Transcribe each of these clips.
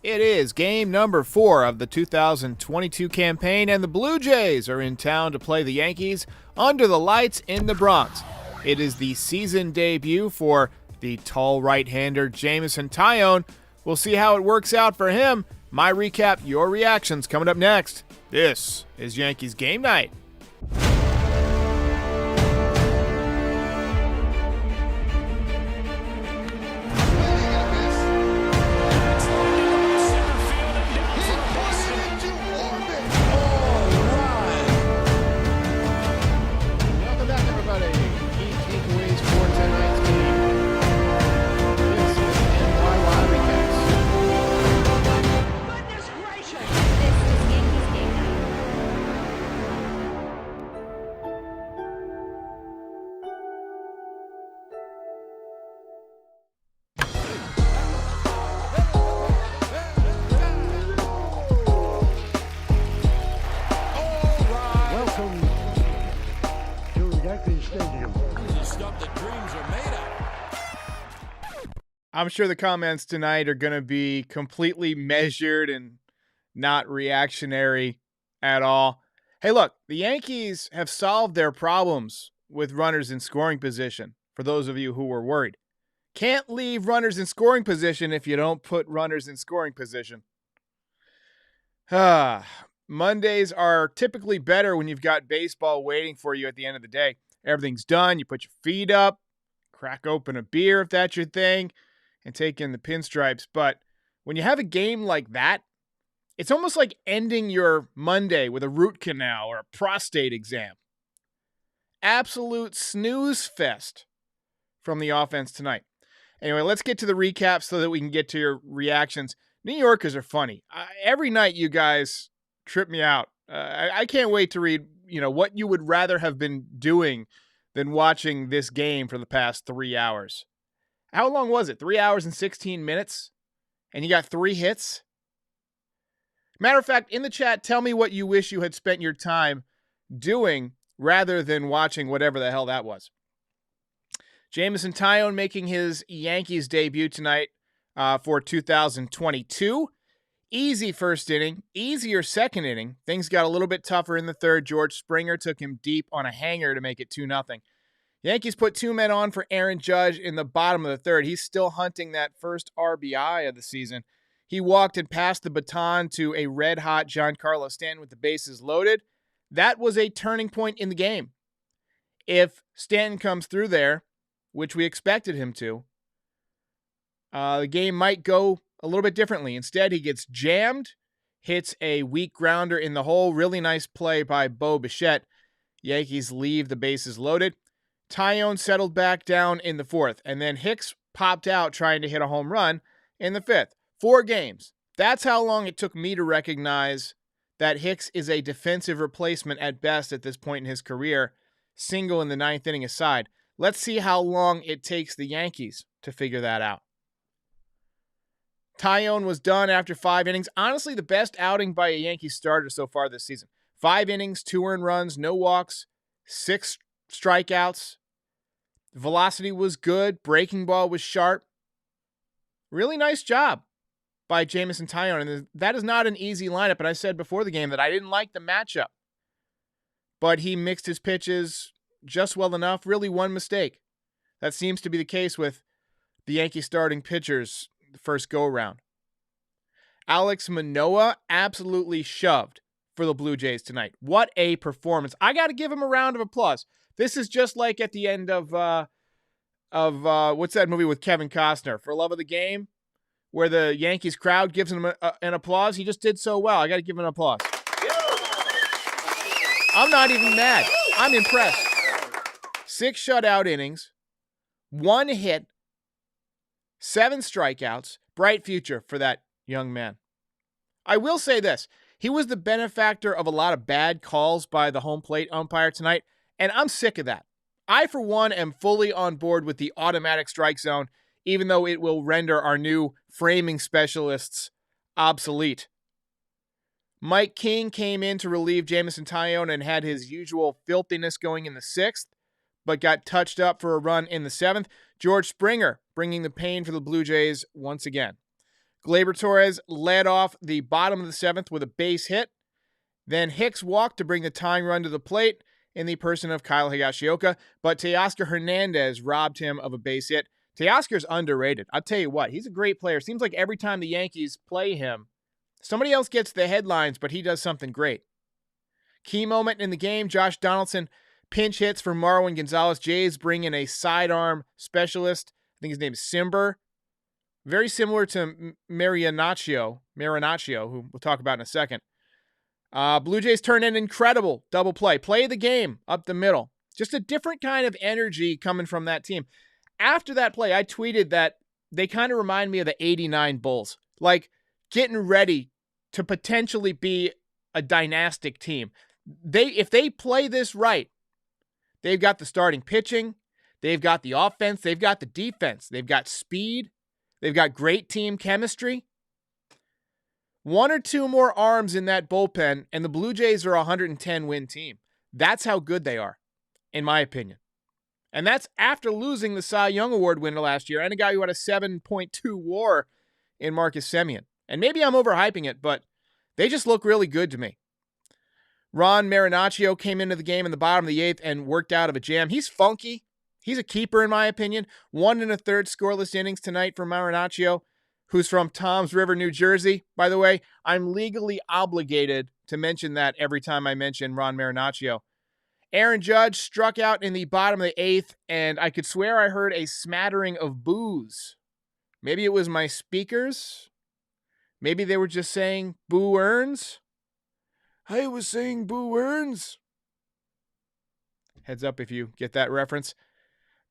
It is game number 4 of the 2022 campaign, and the Blue Jays are in town to play the Yankees under the lights in the Bronx. It is the season debut for the tall right-hander Jameson Taillon. We'll see how it works out for him. My recap, your reactions coming up next. This is Yankees Game Night. I'm sure the comments tonight are going to be completely measured and not reactionary at all. Hey, look, the Yankees have solved their problems with runners in scoring position, for those of you who were worried. Can't leave runners in scoring position if you don't put runners in scoring position. Mondays are typically better when you've got baseball waiting for you at the end of the day. Everything's done. You put your feet up, crack open a beer if that's your thing, and take in the pinstripes. But when you have a game like that, it's almost like ending your Monday with a root canal or a prostate exam. Absolute snooze fest from the offense tonight. Anyway, let's get to the recap so that we can get to your reactions. New Yorkers are funny. Every night you guys trip me out. I can't wait to read, what you would rather have been doing than watching this game for the past 3 hours. How long was it? 3 hours and 16 minutes? And you got 3 hits? Matter of fact, in the chat, tell me what you wish you had spent your time doing rather than watching whatever the hell that was. Jameson Taillon making his Yankees debut tonight for 2022. Easy first inning, easier second inning. Things got a little bit tougher in the third. George Springer took him deep on a hanger to make it 2-0. Yankees put 2 men on for Aaron Judge in the bottom of the third. He's still hunting that first RBI of the season. He walked and passed the baton to a red-hot Giancarlo Stanton with the bases loaded. That was a turning point in the game. If Stanton comes through there, which we expected him to, the game might go a little bit differently. Instead, he gets jammed, hits a weak grounder in the hole. Really nice play by Bo Bichette. Yankees leave the bases loaded. Taillon settled back down in the fourth, and then Hicks popped out trying to hit a home run in the fifth. 4 games. That's how long it took me to recognize that Hicks is a defensive replacement at best at this point in his career, single in the 9th inning aside. Let's see how long it takes the Yankees to figure that out. Taillon was done after 5 innings. Honestly, the best outing by a Yankees starter so far this season. 5 innings, 2 earned runs, no walks, 6 strikeouts. Velocity was good. Breaking ball was sharp. Really nice job by Jameson Taillon. And that is not an easy lineup. And I said before the game that I didn't like the matchup. But he mixed his pitches just well enough. Really one mistake. That seems to be the case with the Yankee starting pitchers the first go-around. Alex Manoah absolutely shoved for the Blue Jays tonight. What a performance. I got to give him a round of applause. This is just like at the end of what's that movie with Kevin Costner, For Love of the Game, where the Yankees crowd gives him an applause. He just did so well. I got to give him an applause. I'm not even mad. I'm impressed. 6 shutout innings, 1 hit, 7 strikeouts. Bright future for that young man. I will say this. He was the benefactor of a lot of bad calls by the home plate umpire tonight, and I'm sick of that. I, for one, am fully on board with the automatic strike zone, even though it will render our new framing specialists obsolete. Mike King came in to relieve Jameson Taillon and had his usual filthiness going in the 6th, but got touched up for a run in the 7th. George Springer bringing the pain for the Blue Jays once again. Gleyber Torres led off the bottom of the 7th with a base hit. Then Hicks walked to bring the tying run to the plate in the person of Kyle Higashioka, but Teoscar Hernandez robbed him of a base hit. Teoscar's underrated. I'll tell you what, he's a great player. Seems like every time the Yankees play him, somebody else gets the headlines, but he does something great. Key moment in the game, Josh Donaldson pinch hits for Marwin Gonzalez. Jays bring in a sidearm specialist. I think his name is Simber. Very similar to Marinaccio, who we'll talk about in a second. Blue Jays turn in incredible double play. Play of the game up the middle. Just a different kind of energy coming from that team. After that play, I tweeted that they kind of remind me of the 89 Bulls. Like, getting ready to potentially be a dynastic team. If they play this right, they've got the starting pitching, they've got the offense, they've got the defense, they've got speed, they've got great team chemistry. One or two more arms in that bullpen, and the Blue Jays are a 110-win team. That's how good they are, in my opinion. And that's after losing the Cy Young Award winner last year and a guy who had a 7.2 WAR in Marcus Semien. And maybe I'm overhyping it, but they just look really good to me. Ron Marinaccio came into the game in the bottom of the 8th and worked out of a jam. He's funky. He's a keeper, in my opinion. 1 1/3 scoreless innings tonight for Marinaccio, who's from Toms River, New Jersey. By the way, I'm legally obligated to mention that every time I mention Ron Marinaccio. Aaron Judge struck out in the bottom of the 8th, and I could swear I heard a smattering of boos. Maybe it was my speakers. Maybe they were just saying Boo Earns. I was saying Boo Earns. Heads up if you get that reference.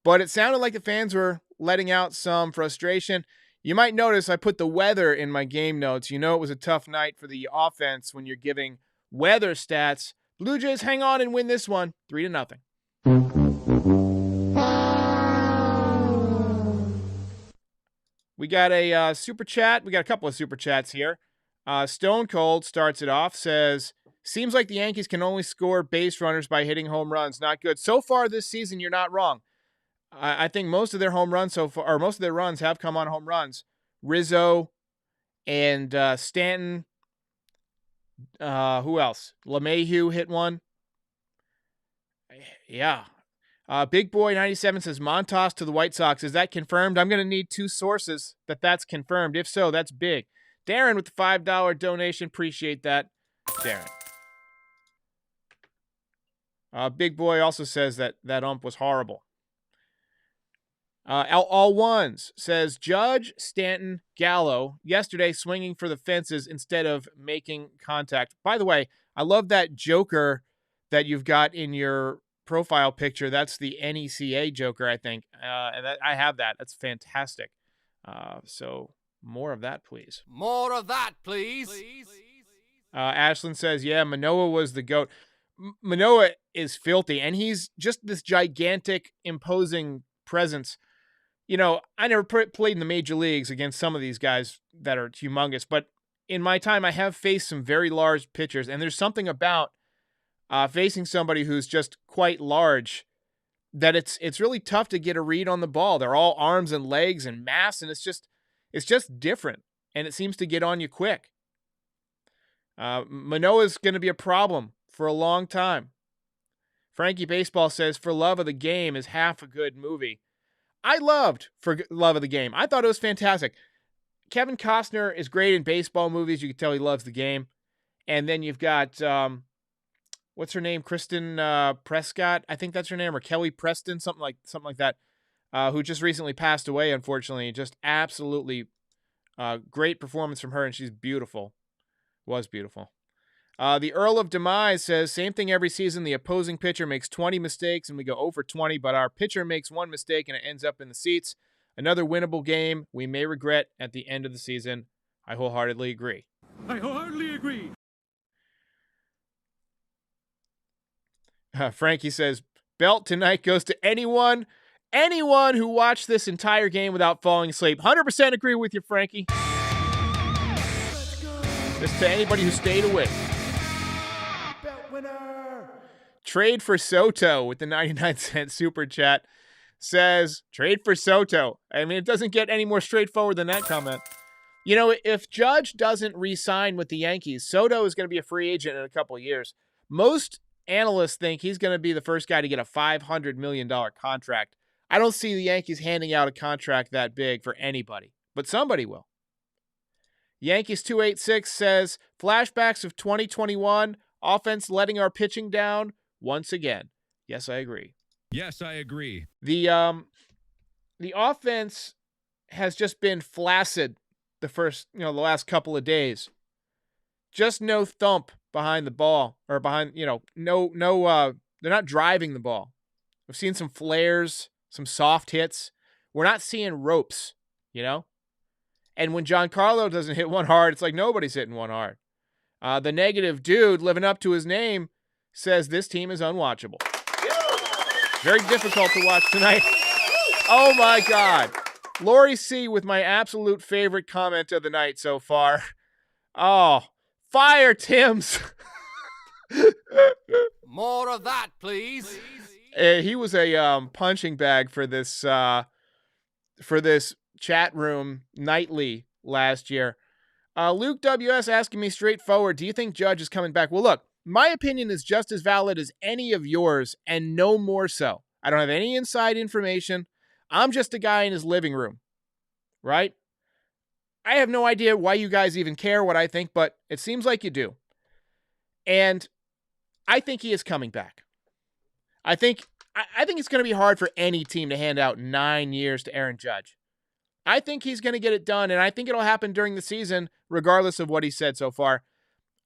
But it sounded like the fans were letting out some frustration. You might notice I put the weather in my game notes. You know it was a tough night for the offense when you're giving weather stats. Blue Jays hang on and win this one 3-0. We got a super chat. We got a couple of super chats here. Stone Cold starts it off, says, seems like the Yankees can only score base runners by hitting home runs. Not good. So far this season, you're not wrong. I think most of their home runs so far, or most of their runs have come on home runs. Rizzo and Stanton. Who else? LeMahieu hit one. Yeah. Big Boy 97 says Montas to the White Sox. Is that confirmed? I'm going to need 2 sources that's confirmed. If so, that's big. Darren with the $5 donation. Appreciate that, Darren. Big Boy also says that ump was horrible. All Ones says Judge, Stanton, Gallo yesterday swinging for the fences instead of making contact. By the way, I love that Joker that you've got in your profile picture. That's the NECA Joker, I think. And I have that. That's fantastic. So more of that, please. More of that, please. Ashlyn says, yeah, Manoah was the GOAT. Manoah is filthy, and he's just this gigantic, imposing presence. You know, I never played in the major leagues against some of these guys that are humongous, but in my time, I have faced some very large pitchers, and there's something about facing somebody who's just quite large that it's really tough to get a read on the ball. They're all arms and legs and mass, and it's just different, and it seems to get on you quick. Manoah's going to be a problem for a long time. Frankie Baseball says, For Love of the Game is half a good movie. I loved For Love of the Game. I thought it was fantastic. Kevin Costner is great in baseball movies. You can tell he loves the game. And then you've got, what's her name? Kristen Prescott. I think that's her name. Or Kelly Preston, something like that. Who just recently passed away, unfortunately. Just absolutely great performance from her. And she's beautiful. Was beautiful. The Earl of Demise says, same thing every season. The opposing pitcher makes 20 mistakes and we go 0 for 20, but our pitcher makes 1 mistake and it ends up in the seats. Another winnable game we may regret at the end of the season. I wholeheartedly agree. Frankie says, belt tonight goes to anyone who watched this entire game without falling asleep. 100% agree with you, Frankie. Just to anybody who stayed awake. Trade for Soto with the 99-cent super chat says, trade for Soto. I mean, it doesn't get any more straightforward than that comment. You know, if Judge doesn't re-sign with the Yankees, Soto is going to be a free agent in a couple of years. Most analysts think he's going to be the first guy to get a $500 million contract. I don't see the Yankees handing out a contract that big for anybody, but somebody will. Yankees 286 says, flashbacks of 2021, offense letting our pitching down once again. Yes, I agree. Yes, I agree. The offense has just been flaccid the last couple of days. Just no thump behind the ball or behind, they're not driving the ball. We've seen some flares, some soft hits. We're not seeing ropes, And when Giancarlo doesn't hit one hard, it's like nobody's hitting one hard. The negative dude living up to his name says this team is unwatchable. Very difficult to watch tonight. Oh my God. Lori C with my absolute favorite comment of the night so far. Oh, fire Tim's. More of that, please. He was a punching bag for this chat room nightly last year. Luke WS asking me straightforward, do you think Judge is coming back? Well, look, my opinion is just as valid as any of yours and no more so. I don't have any inside information. I'm just a guy in his living room, right? I have no idea why you guys even care what I think, but it seems like you do. And I think he is coming back. I think it's going to be hard for any team to hand out 9 years to Aaron Judge. I think he's going to get it done, and I think it'll happen during the season, regardless of what he said so far.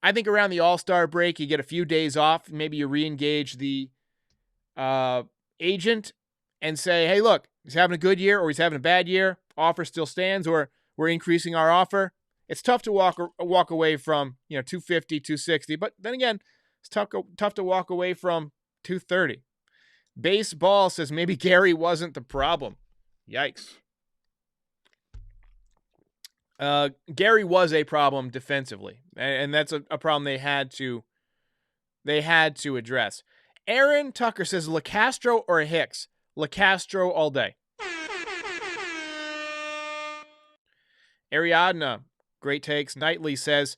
I think around the All-Star break, you get a few days off. Maybe you re-engage the agent and say, hey, look, he's having a good year or he's having a bad year. Offer still stands, or we're increasing our offer. It's tough to walk away from 250, 260, but then again, it's tough to walk away from 230. Baseball says maybe Gary wasn't the problem. Yikes. Gary was a problem defensively, and that's a problem they had to address. Aaron Tucker says LeCastro or Hicks. LeCastro all day. Ariadna, great takes, nightly says,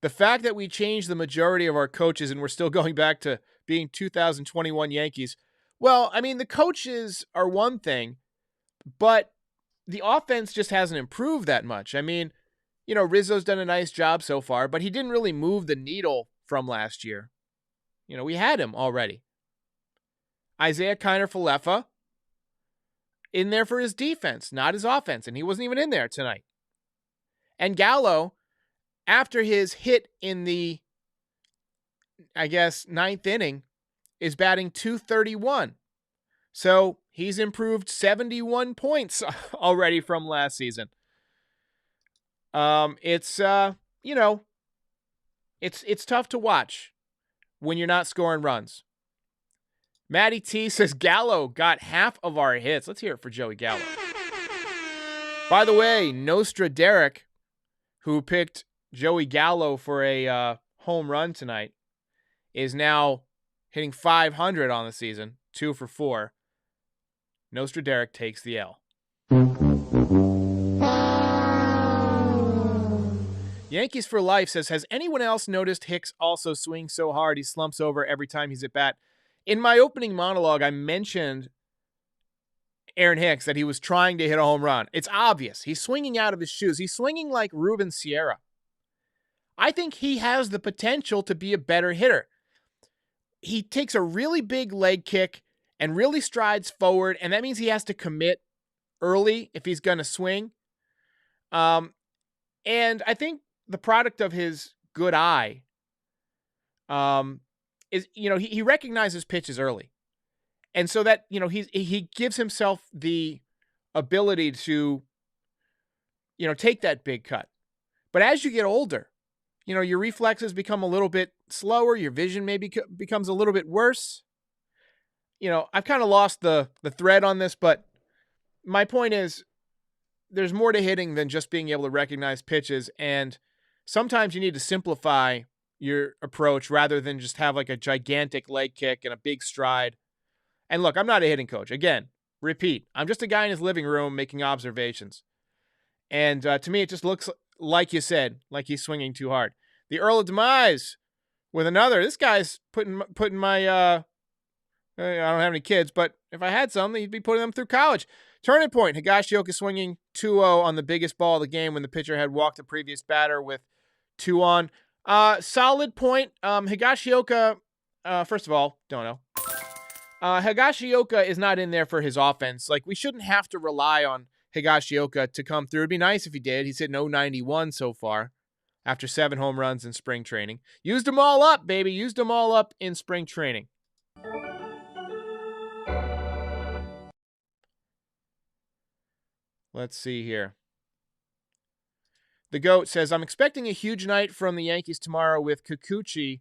the fact that we changed the majority of our coaches and we're still going back to being 2021 Yankees. Well, I mean, the coaches are one thing, but the offense just hasn't improved that much. I mean, Rizzo's done a nice job so far, but he didn't really move the needle from last year. We had him already. Isaiah Kiner-Falefa in there for his defense, not his offense, and he wasn't even in there tonight. And Gallo, after his hit in the, ninth inning, is batting .231. So he's improved 71 points already from last season. It's tough to watch when you're not scoring runs. Matty T says Gallo got half of our hits. Let's hear it for Joey Gallo. By the way, Nostra Derek, who picked Joey Gallo for a home run tonight, is now hitting .500 on the season, 2 for 4. Nostra Derek takes the L. Yankees for Life says, has anyone else noticed Hicks also swings so hard he slumps over every time he's at bat? In my opening monologue, I mentioned Aaron Hicks, that he was trying to hit a home run. It's obvious. He's swinging out of his shoes. He's swinging like Ruben Sierra. I think he has the potential to be a better hitter. He takes a really big leg kick and really strides forward, and that means he has to commit early if he's going to swing. And I think the product of his good eye is, he recognizes pitches early. And so that, he gives himself the ability to, take that big cut. But as you get older, your reflexes become a little bit slower. Your vision maybe becomes a little bit worse. I've kind of lost the thread on this, but my point is there's more to hitting than just being able to recognize pitches. And sometimes you need to simplify your approach rather than just have like a gigantic leg kick and a big stride. And look, I'm not a hitting coach. Again, repeat, I'm just a guy in his living room making observations. And to me, it just looks like you said, like he's swinging too hard. The Earl of Demise with another. This guy's putting my, I don't have any kids, but if I had some, he'd be putting them through college. Turning point, Higashioka swinging 2-0 on the biggest ball of the game when the pitcher had walked the previous batter with 2 on. Solid point. Higashioka, first of all, don't know. Higashioka is not in there for his offense. Like, we shouldn't have to rely on Higashioka to come through. It'd be nice if he did. He's hitting 091 so far after 7 home runs in spring training. Used them all up, baby. Used them all up in spring training. Let's see here. The GOAT says, I'm expecting a huge night from the Yankees tomorrow with Kikuchi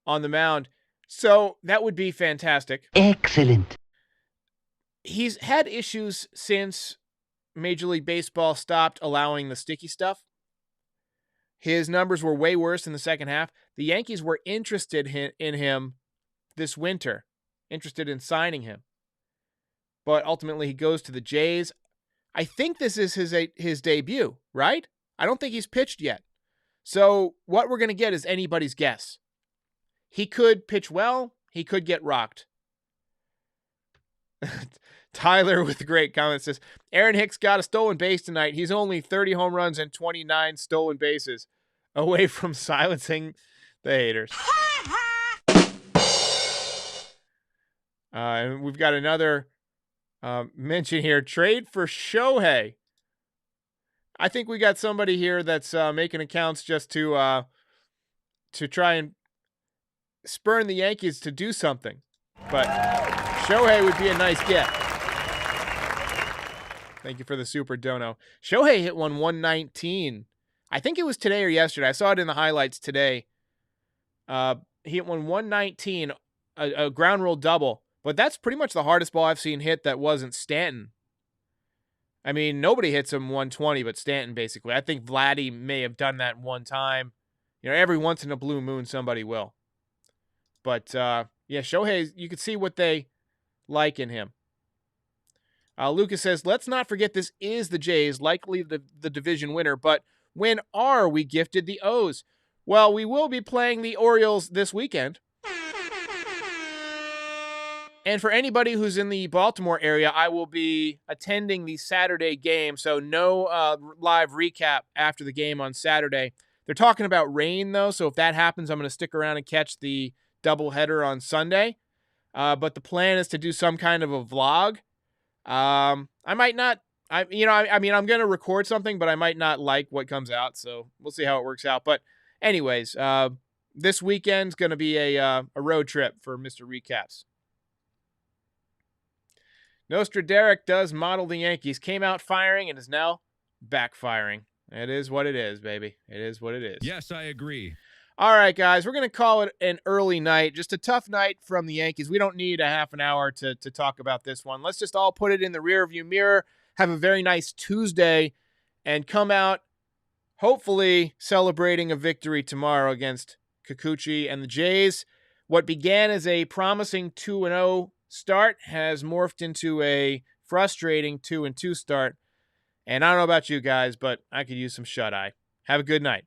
on the mound. So that would be fantastic. Excellent. He's had issues since Major League Baseball stopped allowing the sticky stuff. His numbers were way worse in the second half. The Yankees were interested in him this winter, interested in signing him. But ultimately he goes to the Jays. I think this is his debut, right? I don't think he's pitched yet. So what we're going to get is anybody's guess. He could pitch well. He could get rocked. Tyler with a great comment says, Aaron Hicks got a stolen base tonight. He's only 30 home runs and 29 stolen bases away from silencing the haters. And we've got another mention here. Trade for Shohei. I think we got somebody here that's making accounts just to try and spurn the Yankees to do something. But Shohei would be a nice get. Thank you for the super dono. Shohei hit 119. I think it was today or yesterday. I saw it in the highlights today. He hit 119, a ground rule double. But that's pretty much the hardest ball I've seen hit that wasn't Stanton. I mean, nobody hits him 120 but Stanton, basically. I think Vladdy may have done that one time. You know, every once in a blue moon, somebody will. But, yeah, Shohei, you can see what they like in him. Lucas says, let's not forget this is the Jays, likely the division winner, but when are we gifted the O's? Well, we will be playing the Orioles this weekend. And for anybody who's in the Baltimore area, I will be attending the Saturday game, so no live recap after the game on Saturday. They're talking about rain, though, so if that happens, I'm going to stick around and catch the doubleheader on Sunday. But the plan is to do some kind of a vlog. I might not, I'm going to record something, but I might not like what comes out, so we'll see how it works out. But anyways, this weekend's going to be a road trip for Mr. Recaps. Nostra Derek does model the Yankees. Came out firing and is now backfiring. It is what it is, baby. It is what it is. Yes, I agree. All right, guys. We're going to call it an early night. Just a tough night from the Yankees. We don't need a half an hour to talk about this one. Let's just all put it in the rearview mirror, have a very nice Tuesday, and come out hopefully celebrating a victory tomorrow against Kikuchi and the Jays. What began as a promising 2-0 start has morphed into a frustrating 2-2 start. And I don't know about you guys, but I could use some shut-eye. Have a good night.